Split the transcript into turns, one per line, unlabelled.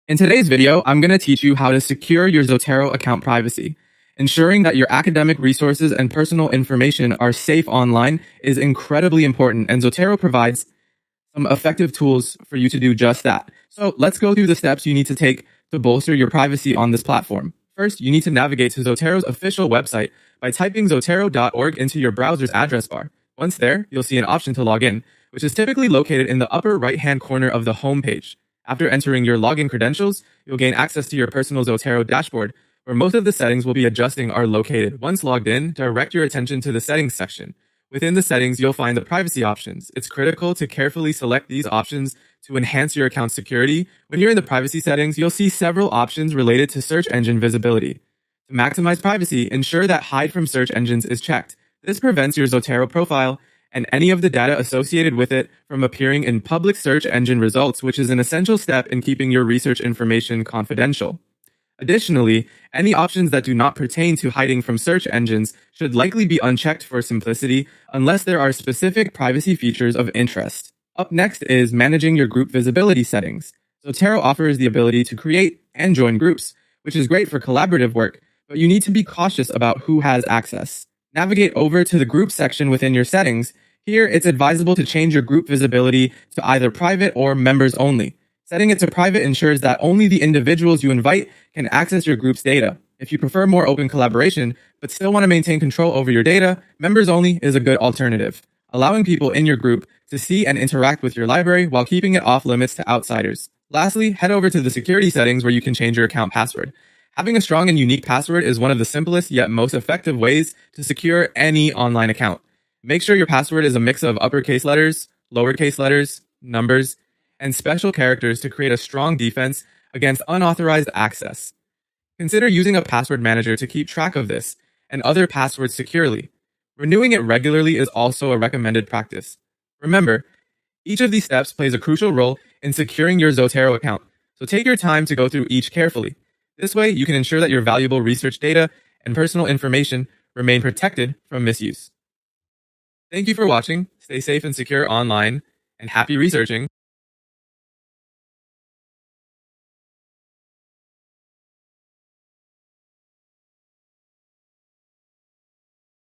In today's video, I'm going to teach you how to secure your Zotero account privacy. Ensuring that your academic resources and personal information are safe online is incredibly important, and Zotero provides some effective tools for you to do just that. So let's go through the steps you need to take to bolster your privacy on this platform. First, you need to navigate to Zotero's official website by typing zotero.org into your browser's address bar. Once there, you'll see an option to log in, which is typically located in the upper right-hand corner of the home page. After entering your login credentials, you'll gain access to your personal Zotero dashboard, where most of the settings we'll be adjusting are located. Once logged in, direct your attention to the settings section. Within the settings, you'll find the privacy options. It's critical to carefully select these options to enhance your account security. When you're in the privacy settings, you'll see several options related to search engine visibility. To maximize privacy, ensure that Hide from Search Engines is checked. This prevents your Zotero profile and any of the data associated with it from appearing in public search engine results, which is an essential step in keeping your research information confidential. Additionally, any options that do not pertain to hiding from search engines should likely be unchecked for simplicity unless there are specific privacy features of interest. Up next is managing your group visibility settings. Zotero offers the ability to create and join groups, which is great for collaborative work, but you need to be cautious about who has access. Navigate over to the group section within your settings. Here, it's advisable to change your group visibility to either private or members only. Setting it to private ensures that only the individuals you invite can access your group's data. If you prefer more open collaboration, but still want to maintain control over your data, members only is a good alternative, allowing people in your group to see and interact with your library while keeping it off limits to outsiders. Lastly, head over to the security settings where you can change your account password. Having a strong and unique password is one of the simplest yet most effective ways to secure any online account. Make sure your password is a mix of uppercase letters, lowercase letters, numbers, and special characters to create a strong defense against unauthorized access. Consider using a password manager to keep track of this and other passwords securely. Renewing it regularly is also a recommended practice. Remember, each of these steps plays a crucial role in securing your Zotero account, so take your time to go through each carefully. This way, you can ensure that your valuable research data and personal information remain protected from misuse. Thank you for watching. Stay safe and secure online, and happy researching.